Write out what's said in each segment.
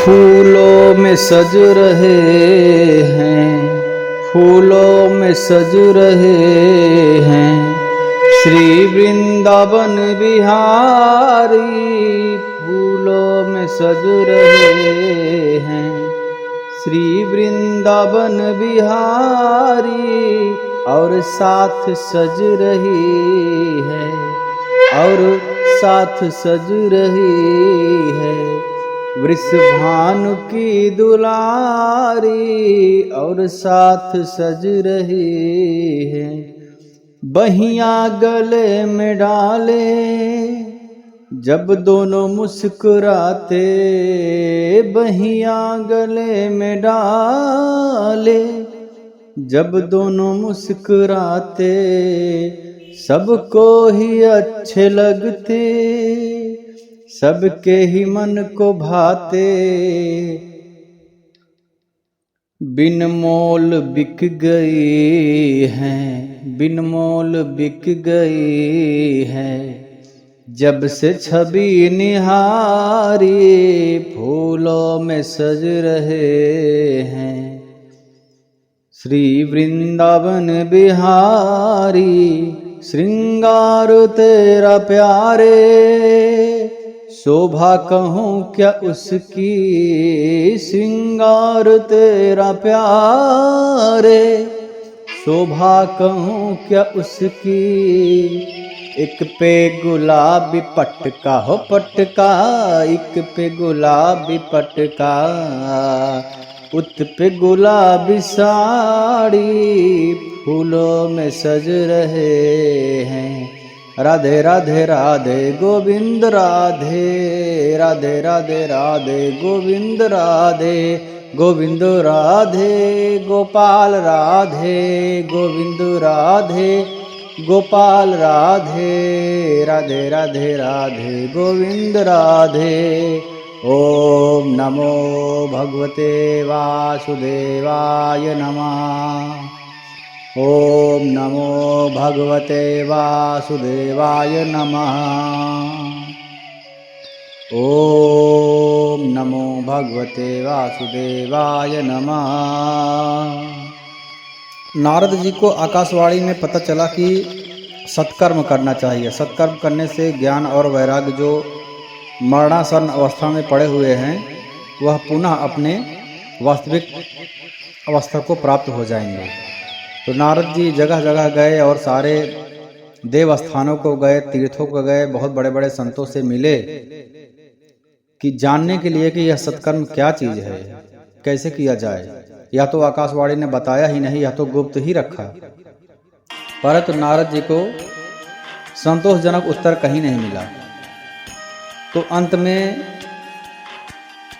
फूलों में सज रहे हैं, फूलों में सज रहे हैं श्री वृंदावन बिहारी। फूलों में सज रहे हैं श्री वृंदावन बिहारी। और साथ सज रही है, और साथ सज रही है वृषभानु की दुलारी। और साथ सज रही है बहिया गले में डाले जब दोनों मुस्कुराते। बहिया गले में डाले जब दोनों मुस्कुराते, सबको ही अच्छे लगते, सबके ही मन को भाते। बिन मोल बिक गई हैं, बिन मोल बिक गई है जब से छवि निहारी। फूलों में सज रहे हैं श्री वृंदावन बिहारी। श्रृंगार तेरा प्यारे, शोभा कहूँ क्या उसकी। श्रृंगार तेरा प्यारे, शोभा कहूँ क्या उसकी। एक पे गुलाबी पटका हो पटका, एक पे गुलाबी पटका, उत पे गुलाबी साड़ी। फूलों में सज रहे हैं राधे राधे राधे गोविंद राधे। राधे राधे राधे गोविंद राधे, गोविंद राधे गोपाल राधे। गोविंद राधे गोपाल राधे। राधे राधे राधे गोविंद राधे। ओम नमो भगवते वासुदेवाय नमः। ओम नमो भगवते वासुदेवाय नमः। ओम नमो भगवते वासुदेवाय नमः। नारद जी को आकाशवाणी में पता चला कि सत्कर्म करना चाहिए। सत्कर्म करने से ज्ञान और वैराग्य जो मरणासन अवस्था में पड़े हुए हैं वह पुनः अपने वास्तविक अवस्था को प्राप्त हो जाएंगे। तो नारद जी जगह जगह गए और सारे देव स्थानों को गए, तीर्थों को गए, बहुत बड़े बड़े संतों से मिले कि जानने के लिए कि यह सत्कर्म क्या चीज़ है, कैसे किया जाए। या तो आकाशवाणी ने बताया ही नहीं, या तो गुप्त ही रखा। परंतु नारद जी को संतोषजनक उत्तर कहीं नहीं मिला। तो अंत में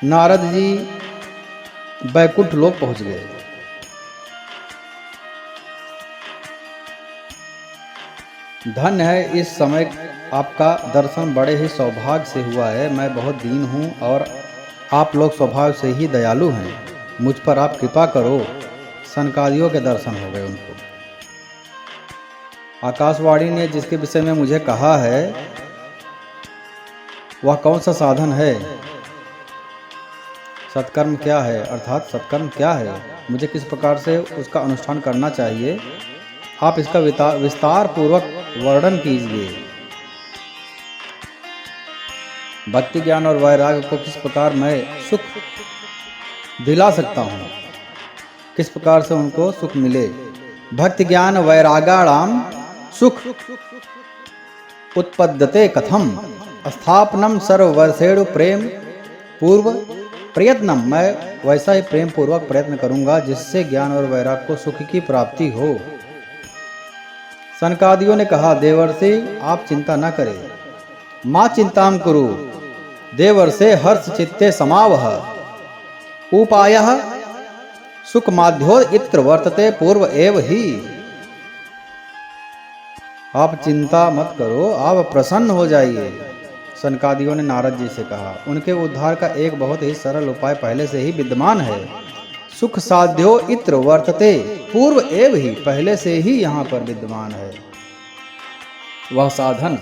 नारद जी बैकुंठ लोक पहुंच गए। धन्य है, इस समय आपका दर्शन बड़े ही सौभाग्य से हुआ है। मैं बहुत दीन हूँ और आप लोग स्वभाव से ही दयालु हैं। मुझ पर आप कृपा करो। सनकादियों के दर्शन हो गए उनको। आकाशवाणी ने जिसके विषय में मुझे कहा है वह कौन सा साधन है, सत्कर्म क्या है, अर्थात सत्कर्म क्या है, मुझे किस प्रकार से उसका अनुष्ठान करना चाहिए, आप इसका विस्तार पूर्वक वर्णन कीजिए। भक्ति ज्ञान और वैराग्य को किस प्रकार मैं सुख दिला सकता हूँ, किस प्रकार से उनको सुख मिले। भक्ति ज्ञान वैरागाणाम सुख उत्पद्यते कथम स्थापनम सर्ववर्षेणु प्रेम पूर्व प्रयत्नम। मैं वैसा ही प्रेम पूर्वक प्रयत्न करूंगा जिससे ज्ञान और वैराग को सुख की प्राप्ति हो। सनकादियों ने कहा, देवर्षि आप चिंता न करें। माँ चिंताम कुरु देवर्षे हर्ष चित्ते समावह। उपायः सुख माध्यो इत्र वर्तते पूर्व एव ही। आप चिंता मत करो, आप प्रसन्न हो जाइए। सनकादियों ने नारद जी से कहा। उनके उद्धार का एक बहुत ही सरल उपाय पहले से ही विद्यमान है। सुख साध्यो इत्र वर्तते पूर्व एव ही, पहले से ही यहाँ पर विद्यमान है वह साधन।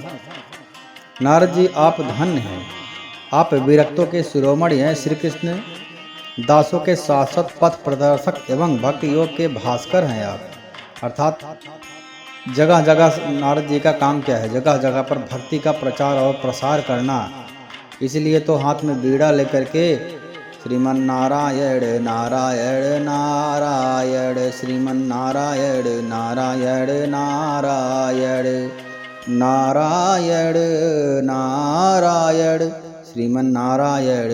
नारद जी आप धन्य हैं, आप विरक्तों के शिरोमणि हैं। श्री कृष्ण दासों के शाश्वत पथ प्रदर्शक एवं भक्ति योग के भास्कर हैं आप। अर्थात जगह जगह नारद जी का काम क्या है? जगह जगह पर भक्ति का प्रचार और प्रसार करना। इसलिए तो हाथ में बीड़ा लेकर के श्रीमन नारायण नारायण नारायण, श्रीमन नारायण नारायण नारायण, नारायण नारायण, श्रीमन नारायण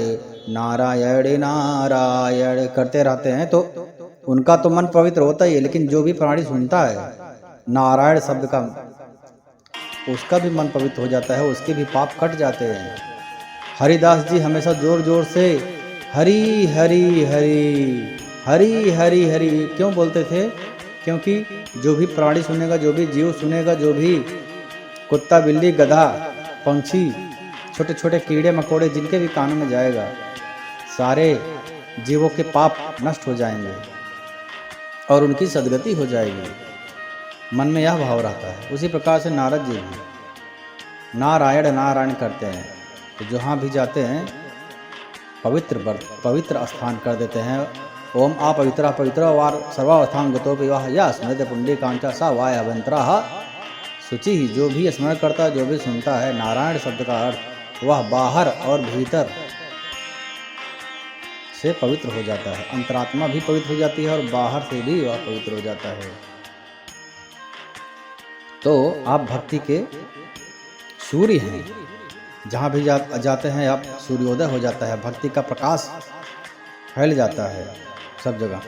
नारायण नारायण करते रहते हैं। तो उनका तो मन पवित्र होता ही है, लेकिन जो भी प्राणी सुनता है नारायण शब्द का, उसका भी मन पवित्र हो जाता है, उसके भी पाप कट जाते हैं। हरिदास जी हमेशा जोर जोर से हरि हरि हरि हरि हरि हरि क्यों बोलते थे? क्योंकि जो भी प्राणी सुनेगा, जो भी जीव सुनेगा, जो भी कुत्ता बिल्ली गधा पंछी छोटे छोटे कीड़े मकोड़े जिनके भी कानों में जाएगा, सारे जीवों के पाप नष्ट हो जाएंगे और उनकी सद्गति हो जाएगी। मन में यह भाव रहता है। उसी प्रकार से नारद जी भी नारायण नारायण करते हैं, तो जहाँ भी जाते हैं पवित्र स्थान कर देते हैं। ओम अपवित्र अपवित्र वार सर्वावस्थान गतो विवाह या स्मृत पुंडी कांचा सा वाय अभंतरा शुचि ही। जो भी स्मरण करता है, जो भी सुनता है, नारायण शब्द का अर्थ वह बाहर और भीतर से पवित्र हो जाता है। अंतरात्मा भी पवित्र हो जाती है और बाहर से भी वह पवित्र हो जाता है। तो आप भक्ति के सूर्य हैं। जहाँ भी जाते हैं आप सूर्योदय हो जाता है, भक्ति का प्रकाश फैल जाता है सब जगह।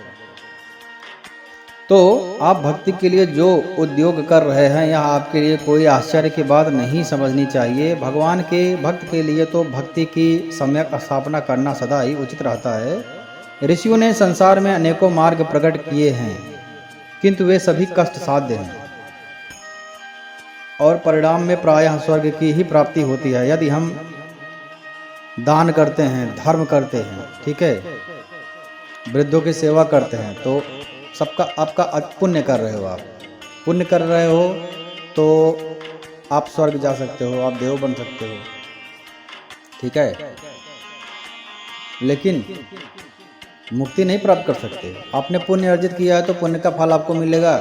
तो आप भक्ति के लिए जो उद्योग कर रहे हैं, यह आपके लिए कोई आश्चर्य की बात नहीं समझनी चाहिए। भगवान के भक्त के लिए तो भक्ति की सम्यक स्थापना करना सदा ही उचित रहता है। ऋषियों ने संसार में अनेकों मार्ग प्रकट किए हैं, किंतु वे सभी कष्ट साध्य हैं और परिणाम में प्रायः स्वर्ग की ही प्राप्ति होती है। यदि हम दान करते हैं, धर्म करते हैं, ठीक है, वृद्धों की सेवा करते हैं, तो सबका आपका पुण्य कर रहे हो। आप पुण्य कर रहे हो तो आप स्वर्ग जा सकते हो, आप देव बन सकते हो, ठीक है, लेकिन मुक्ति नहीं प्राप्त कर सकते। आपने पुण्य अर्जित किया है तो पुण्य का फल आपको मिलेगा।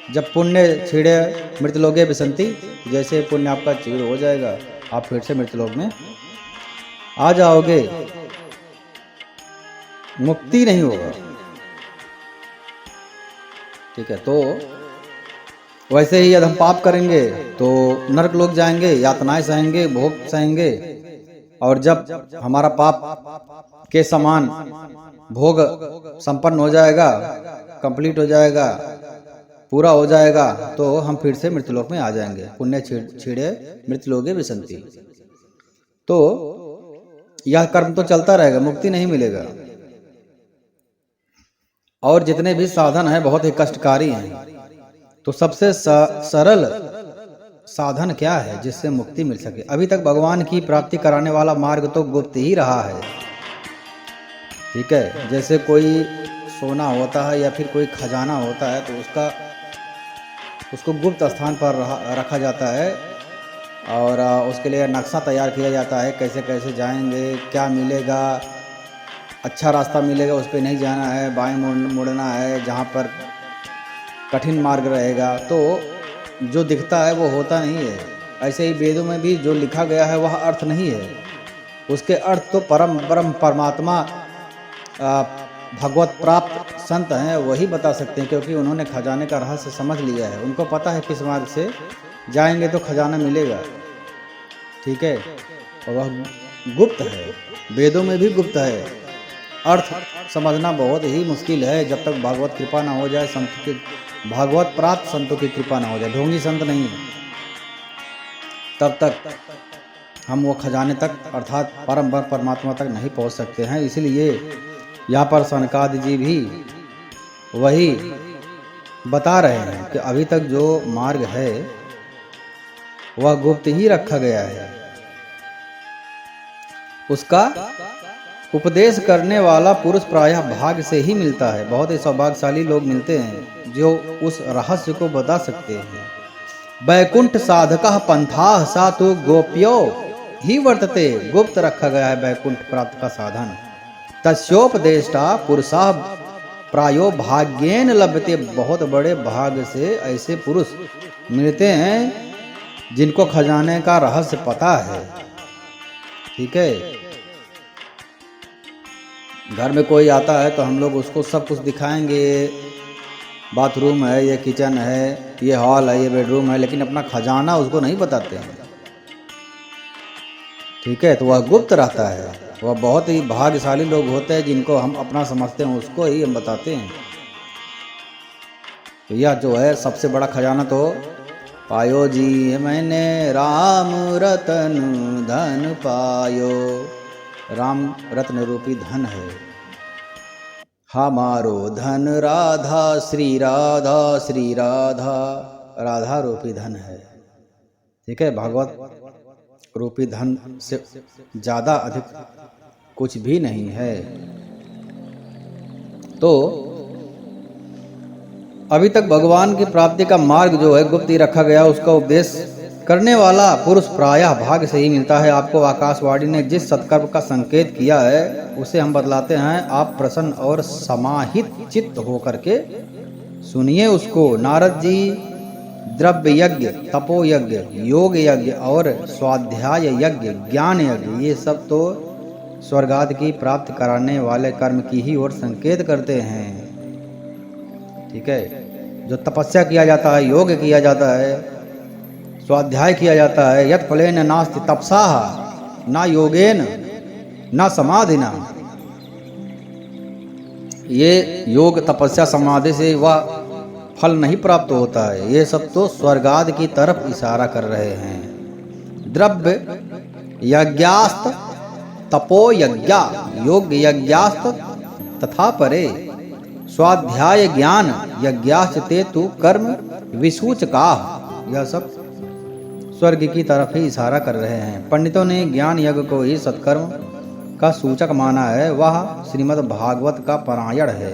जब पुण्य छीड़े मृतलोके विसंति, जैसे पुण्य आपका चीड़ हो जाएगा, आप फिर से मृतलोक में आ जाओगे, मुक्ति नहीं होगा, ठीक है। तो वैसे ही यदि हम पाप करेंगे तो नरक लोक जाएंगे, यातनाएं सहेंगे, भोग सहेंगे, और जब हमारा पाप के समान भोग संपन्न हो जाएगा, कंप्लीट हो जाएगा, पूरा हो जाएगा, तो हम फिर से मृतलोक में आ जाएंगे। पुण्य छीड़े मृतलोके विसंति। तो यह कर्म तो चलता रहेगा, मुक्ति नहीं मिलेगा। और जितने भी साधन हैं बहुत ही कष्टकारी हैं। तो सबसे सरल साधन क्या है जिससे मुक्ति मिल सके? अभी तक भगवान की प्राप्ति कराने वाला मार्ग तो गुप्त ही रहा है, ठीक है। जैसे कोई सोना होता है या फिर कोई खजाना होता है तो उसको गुप्त स्थान पर रखा जाता है और उसके लिए नक्शा तैयार किया जाता है, कैसे कैसे जाएंगे, क्या मिलेगा, अच्छा रास्ता मिलेगा, उस पर नहीं जाना है, बाएं मुड़ना है, जहाँ पर कठिन मार्ग रहेगा। तो जो दिखता है वो होता नहीं है। ऐसे ही वेदों में भी जो लिखा गया है वह अर्थ नहीं है, उसके अर्थ तो परम परमात्मा भगवत प्राप्त संत हैं वही बता सकते हैं, क्योंकि उन्होंने खजाने का रहस्य समझ लिया है। उनको पता है किस मार्ग से जाएंगे तो खजाना मिलेगा, ठीक है। और वह गुप्त है, वेदों में भी गुप्त है। अर्थ समझना बहुत ही मुश्किल है जब तक भागवत कृपा ना हो जाए, संत की भागवत प्राप्त संतों की कृपा ना हो जाए, ढोंगी संत नहीं, तब तक हम वो खजाने तक अर्थात परम परमात्मा तक नहीं पहुंच सकते हैं। इसलिए यहाँ पर सनकादि जी भी वही बता रहे हैं कि अभी तक जो मार्ग है वह गुप्त ही रखा गया है। उसका उपदेश करने वाला पुरुष प्रायः भाग्य से ही मिलता है। बहुत ही सौभाग्यशाली लोग मिलते हैं जो उस रहस्य को बता सकते हैं। वैकुंठ साधका पंथा सा तो गोप्यो ही वर्तते, गुप्त रखा गया है वैकुंठ प्राप्त का साधन। तस्योपदेष्टा पुरुषा प्रायो भाग्येन लभते, बहुत बड़े भाग से ऐसे पुरुष मिलते हैं जिनको खजाने का रहस्य पता है। ठीक है, घर में कोई आता है तो हम लोग उसको सब कुछ दिखाएंगे, बाथरूम है, ये किचन है, ये हॉल है, ये बेडरूम है, लेकिन अपना खजाना उसको नहीं बताते हैं। ठीक है, तो वह गुप्त रहता है। वह बहुत ही भाग्यशाली लोग होते हैं जिनको हम अपना समझते हैं, उसको ही हम बताते हैं। तो यह जो है सबसे बड़ा खजाना तो पायो जी मैंने राम रतन धन पायो, राम रत्न रूपी धन है। हमारो धन राधा श्री राधा, श्री राधा राधा रूपी धन है। ठीक है, भागवत रूपी धन से ज़्यादा अधिक कुछ भी नहीं है। तो अभी तक भगवान की प्राप्ति का मार्ग जो है गुप्त ही रखा गया, उसका उपदेश करने वाला पुरुष प्रायः भाग्य से ही मिलता है। आपको आकाशवाणी ने जिस सत्कर्म का संकेत किया है उसे हम बतलाते हैं, आप प्रसन्न और समाहित चित्त होकर के सुनिए उसको। नारद जी द्रव्य यज्ञ, तपो यज्ञ, योग यज्ञ और स्वाध्याय यज्ञ, ज्ञान यज्ञ, ये सब तो स्वर्गादि की प्राप्त कराने वाले कर्म की ही ओर संकेत करते हैं। ठीक है, जो तपस्या किया जाता है, योग किया जाता है, स्वाध्याय किया जाता है, यत् फलेन नास्ति तपसा ना योगेन ना समाधिना, ये योग तपस्या समाधि से वह फल नहीं प्राप्त होता है। ये सब तो स्वर्गादि की तरफ इशारा कर रहे हैं। द्रव्य यज्ञास्त तपो यज्ञा, योग यज्ञास्त तथा परे, स्वाध्याय ज्ञान यज्ञाश्च ते तु कर्म विसूचका, यह सब स्वर्ग की तरफ ही इशारा कर रहे हैं। पंडितों ने ज्ञान यज्ञ को ही सत्कर्म का सूचक माना है। वह श्रीमद् भागवत का पारायण है,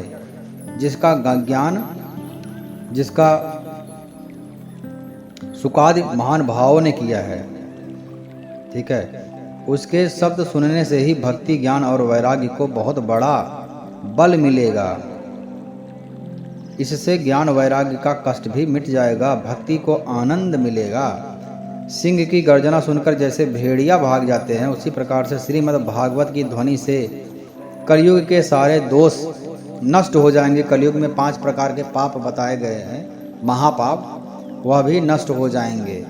जिसका ज्ञान, जिसका सुकादि महान भावों ने किया है। ठीक है, उसके शब्द सुनने से ही भक्ति, ज्ञान और वैराग्य को बहुत बड़ा बल मिलेगा। इससे ज्ञान वैराग्य का कष्ट भी मिट जाएगा, भक्ति को आनंद मिलेगा। सिंह की गर्जना सुनकर जैसे भेड़िया भाग जाते हैं, उसी प्रकार से श्रीमद् भागवत की ध्वनि से कलयुग के सारे दोष नष्ट हो जाएंगे। कलयुग में 5 प्रकार के पाप बताए गए हैं, महापाप, वह भी नष्ट हो जाएंगे।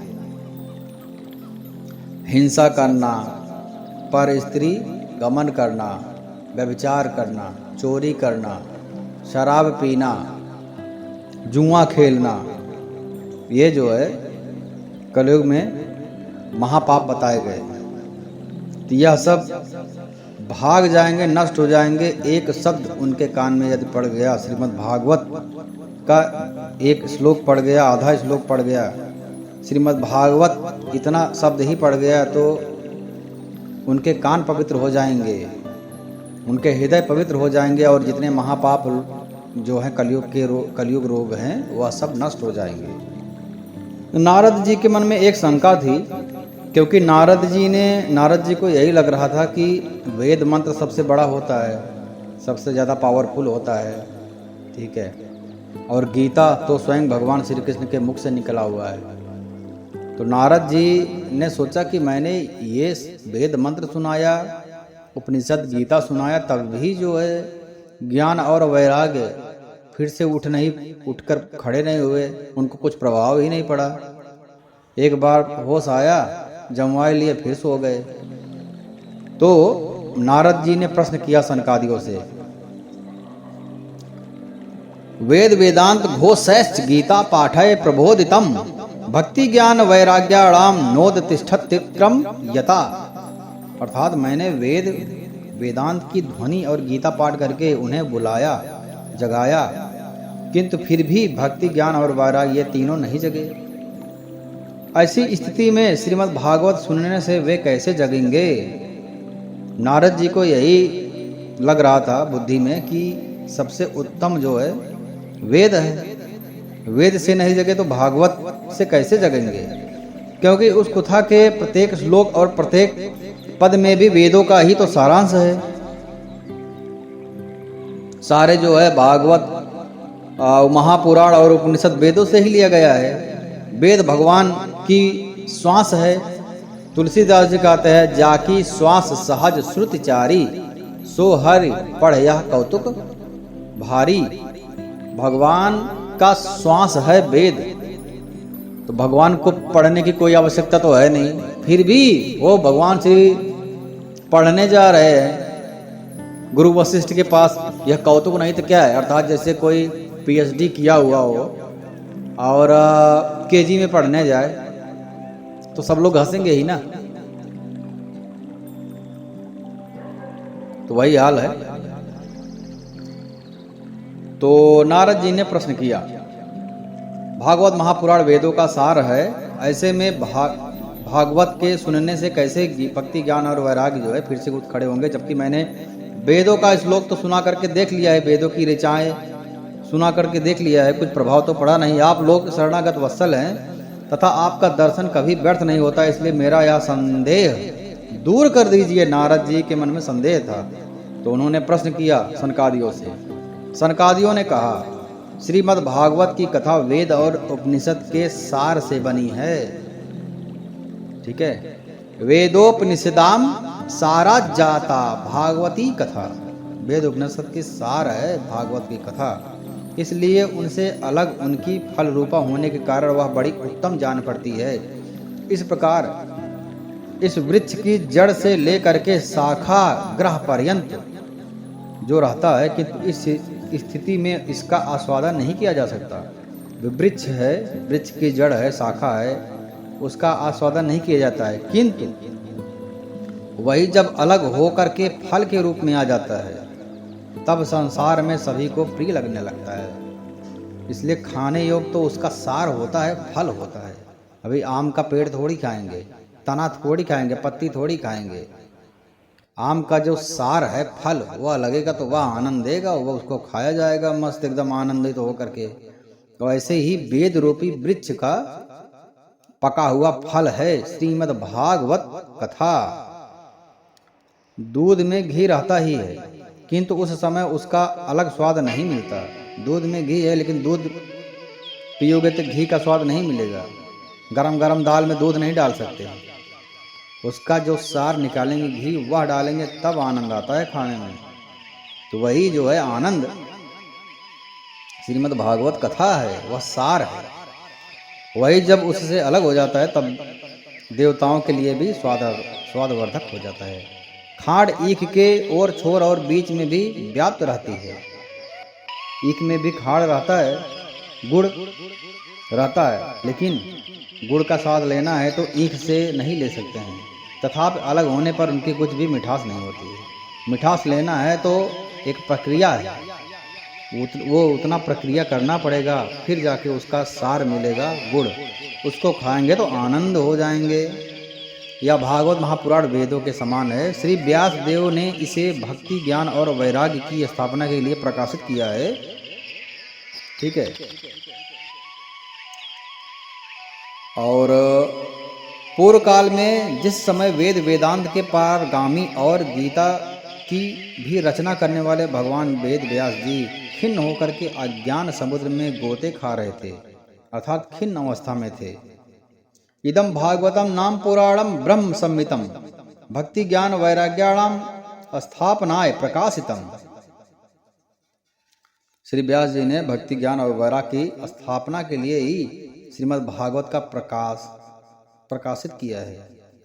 हिंसा करना, पर स्त्री गमन करना, व्यभिचार करना, चोरी करना, शराब पीना, जुआ खेलना, ये जो है कलयुग में महापाप बताए गए। तो यह सब भाग जाएंगे, नष्ट हो जाएंगे। एक शब्द उनके कान में यदि पड़ गया, श्रीमद् भागवत का एक श्लोक पड़ गया, आधा श्लोक पड़ गया, श्रीमद् भागवत इतना शब्द ही पड़ गया, तो उनके कान पवित्र हो जाएंगे, उनके हृदय पवित्र हो जाएंगे, और जितने महापाप जो हैं कलयुग रोग हैं, वह सब नष्ट हो जाएंगे। नारद जी के मन में एक शंका थी, क्योंकि नारद जी को यही लग रहा था कि वेद मंत्र सबसे बड़ा होता है, सबसे ज़्यादा पावरफुल होता है। ठीक है, और गीता तो स्वयं भगवान श्री कृष्ण के मुख से निकला हुआ है। तो नारद जी ने सोचा कि मैंने ये वेद मंत्र सुनाया, उपनिषद गीता सुनाया, तब भी जो है ज्ञान और वैराग्य फिर से उठकर खड़े नहीं हुए, उनको कुछ प्रभाव ही नहीं पड़ा। एक बार होश आया, जमवाए लिए फिर सो गए। तो नारद जी ने प्रश्न किया सनकादियों से, वेद वेदांत घोषैश्च गीता पाठय प्रबोधितम भक्ति ज्ञान वैराग्याणाम नोद तिष्ठत्यक्रम यथा, अर्थात मैंने वेदांत की ध्वनि और गीता पाठ करके उन्हें बुलाया, जगाया, किंतु फिर भी भक्ति ज्ञान और वैराग्य ये तीनों नहीं जगे। ऐसी स्थिति में श्रीमद् भागवत सुनने से वे कैसे जगेंगे? नारद जी को यही लग रहा था बुद्धि में कि सबसे उत्तम जो है वेद है, वेद से नहीं जगे तो भागवत से कैसे जगेंगे? क्योंकि उस कथा के प्रत्येक श्लोक और प्रत्येक पद में भी वेदों का ही तो सारांश है। सारे जो है भागवत, महापुराण और उपनिषद वेदों से ही लिया गया है। वेद भगवान की श्वास है। तुलसीदास जी कहते हैं, जाकी श्वास सहज श्रुतिचारी, सो हरि पढ़ यह कौतुक भारी। भगवान का श्वास है वेद, तो भगवान को पढ़ने की कोई आवश्यकता तो है नहीं, फिर भी वो भगवान से पढ़ने जा रहे हैं गुरु वशिष्ठ के पास। यह कौतुक नहीं तो क्या है? अर्थात जैसे कोई पीएचडी किया हुआ हो और केजी में पढ़ने जाए तो सब लोग हंसेंगे ही ना। तो वही हाल है। तो नारद जी ने प्रश्न किया, भागवत महापुराण वेदों का सार है, ऐसे में भागवत के सुनने से कैसे भक्ति ज्ञान और वैराग्य जो है फिर से उठ खड़े होंगे? जबकि मैंने वेदों का श्लोक तो सुना करके देख लिया है, वेदों की ऋचाएं सुना करके देख लिया है, कुछ प्रभाव तो पड़ा नहीं। आप लोग शरणागत वत्सल हैं तथा आपका दर्शन कभी व्यर्थ नहीं होता, इसलिए मेरा यह संदेह दूर कर दीजिए। नारद जी के मन में संदेह था, तो उन्होंने प्रश्न किया सनकादियों से। सनकादियों ने कहा, श्रीमद् भागवत की कथा वेद और उपनिषद के सार से बनी है। ठीक है, वेदोपनिषदाम सारा जाता भागवती कथा। वेद उपनिषद की सार है भागवत की कथा, इसलिए उनसे अलग उनकी फल रूपा होने के कारण वह बड़ी उत्तम जान पड़ती है। इस प्रकार इस वृक्ष की जड़ से लेकर के शाखा ग्रह पर्यंत जो रहता है, किंतु इस स्थिति में इसका आस्वादन नहीं किया जा सकता। वृक्ष है, वृक्ष की जड़ है, शाखा है, उसका आस्वादन नहीं किया जाता है, किंतु वही जब अलग होकर के फल के रूप में आ जाता है तब संसार में सभी को प्रिय लगने लगता है। इसलिए खाने योग तो उसका सार होता है, फल होता है। अभी आम का पेड़ थोड़ी खाएंगे, तना थोड़ी खाएंगे, पत्ती थोड़ी खाएंगे। आम का जो सार है, फल, वह लगेगा तो वह आनंद देगा, वह उसको खाया जाएगा मस्त एकदम आनंदित हो करके। तो ऐसे ही वेद रूपी वृक्ष का पका हुआ फल है श्रीमद् भागवत कथा। दूध में घी रहता ही है, किंतु उस समय उसका अलग स्वाद नहीं मिलता। दूध में घी है, लेकिन दूध पियोगे तो घी का स्वाद नहीं मिलेगा। गरम गरम दाल में दूध नहीं डाल सकते, उसका जो सार निकालेंगे, घी वह डालेंगे, तब आनंद आता है खाने में। तो वही जो है आनंद श्रीमद् भागवत कथा है, वह सार है। वही जब उससे अलग हो जाता है तब देवताओं के लिए भी स्वादवर्धक हो जाता है। खाड़ ईख के और छोर और बीच में भी व्याप्त रहती है। ईख में भी खाड़ रहता है, गुड़ रहता है, लेकिन गुड़ का स्वाद लेना है तो ईख से नहीं ले सकते हैं। तथापि अलग होने पर उनकी कुछ भी मिठास नहीं होती है। मिठास लेना है तो एक प्रक्रिया है, वो उतना प्रक्रिया करना पड़ेगा, फिर जाके उसका सार मिलेगा गुड़। उसको खाएंगे तो आनंद हो जाएंगे। यह भागवत महापुराण वेदों के समान है। श्री व्यास देव ने इसे भक्ति ज्ञान और वैराग्य की स्थापना के लिए प्रकाशित किया है। ठीक है, और पूर्व काल में जिस समय वेद वेदांत के पारगामी और गीता की भी रचना करने वाले भगवान वेद व्यास जी खिन्न होकर के अज्ञान समुद्र में गोते खा रहे थे, अर्थात खिन्न अवस्था में थे। इदम भागवतम नाम पुराणम ब्रह्म संहितम भक्ति ज्ञान वैराग्याणाम स्थापनाय प्रकाशितम। श्री व्यास जी ने भक्ति ज्ञान और वैराग्य की स्थापना के लिए ही श्रीमद् भागवत का प्रकाशित किया है।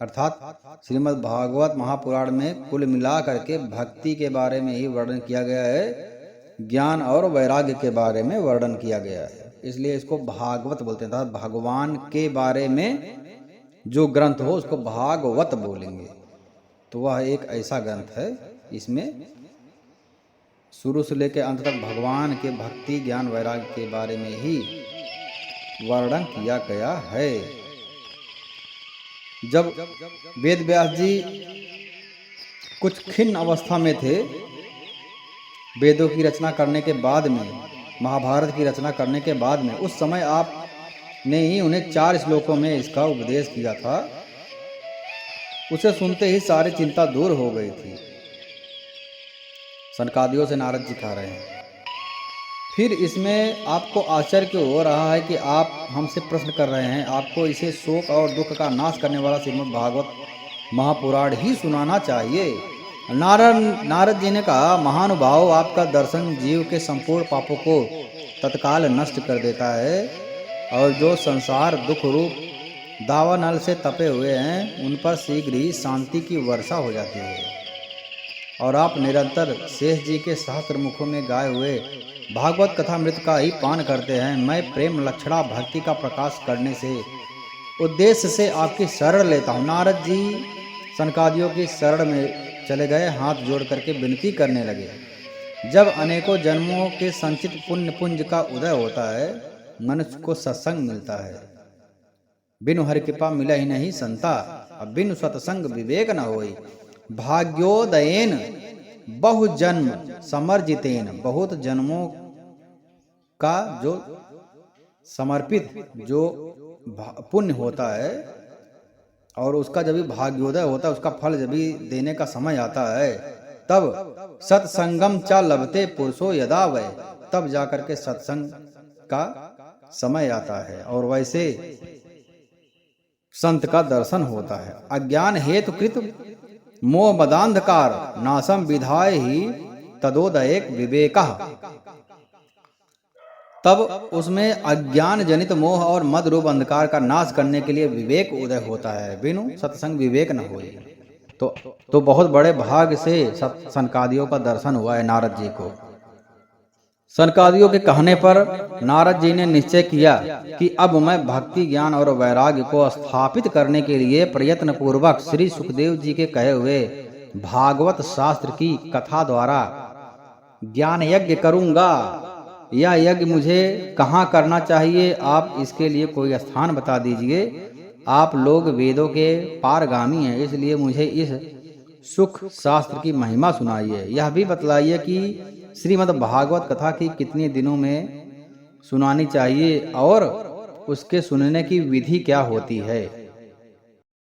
अर्थात श्रीमद् भागवत महापुराण में कुल मिला करके भक्ति के बारे में ही वर्णन किया गया है, ज्ञान और वैराग्य के बारे में वर्णन किया गया है। इसलिए इसको भागवत बोलते हैं। अर्थात भगवान के बारे में जो ग्रंथ हो उसको भागवत बोलेंगे। तो वह एक ऐसा ग्रंथ है, इसमें शुरू से लेकर अंत तक भगवान के भक्ति ज्ञान वैराग्य के बारे में ही वर्णन किया गया है। जब वेद व्यास जी कुछ खिन्न अवस्था में थे, वेदों की रचना करने के बाद में, महाभारत की रचना करने के बाद में, उस समय आप ने ही उन्हें 4 श्लोकों में इसका उपदेश किया था। उसे सुनते ही सारी चिंता दूर हो गई थी। सनकादियों से नारद जी कह रहे हैं, फिर इसमें आपको आश्चर्य क्यों हो रहा है कि आप हमसे प्रश्न कर रहे हैं? आपको इसे शोक और दुख का नाश करने वाला श्रीमद् भागवत महापुराण ही सुनाना चाहिए। नारद जी ने कहा, महानुभाव, आपका दर्शन जीव के संपूर्ण पापों को तत्काल नष्ट कर देता है, और जो संसार दुख रूप दावानल से तपे हुए हैं उन पर शीघ्र ही शांति की वर्षा हो जाती है। और आप निरंतर शेष जी के सहस्त्र मुखों में गाए हुए भागवत कथामृत का ही पान करते हैं। मैं प्रेम लक्षणा भक्ति का प्रकाश करने से उद्देश्य से आपकी शरण लेता हूँ। नारद जी सनकादियों की शरण में चले गए, हाथ जोड़ करके विनती करने लगे। जब अनेकों जन्मों के संचित पुण्य पुंज का उदय होता है, मनुष्य को सत्संग मिलता है। बिनु हरि कृपा मिला ही नहीं संता, अब बिनु सत्संग विवेक न होई। भाग्योदयेन बहु जन्म समर्जितेन, बहुत जन्मों का जो समर्पित जो पुण्य होता है और उसका जब भी भाग्योदय होता है, उसका फल जब भी देने का समय आता है, तब सत्संगम च लभते पुरुषो यदा वै, तब जाकर के सत्संग का समय आता है और वैसे संत का दर्शन होता है। अज्ञान हेतु कृत मोह मदांधकार नासम विधाय ही तदोदयेक विवेकः, तब उसमें अज्ञान जनित मोह और मद रूप अंधकार का नाश करने के लिए विवेक उदय होता है। बिनु सत्संग विवेक न होए। तो बहुत बड़े भाग से सनकादियों का दर्शन हुआ है नारद जी को। सनकादियों के कहने पर नारद जी ने निश्चय किया कि अब मैं भक्ति ज्ञान और वैराग्य को स्थापित करने के लिए प्रयत्न पूर्वक श्री सुखदेव जी के कहे हुए भागवत शास्त्र की कथा द्वारा ज्ञान यज्ञ करूंगा। यह यज्ञ मुझे कहाँ करना चाहिए? आप इसके लिए कोई स्थान बता दीजिए। आप लोग वेदों के पारगामी हैं, इसलिए मुझे इस सुख शास्त्र की महिमा सुनाइए। यह भी बतलाइए कि श्रीमद् भागवत कथा की कितने दिनों में सुनानी चाहिए और उसके सुनने की विधि क्या होती है।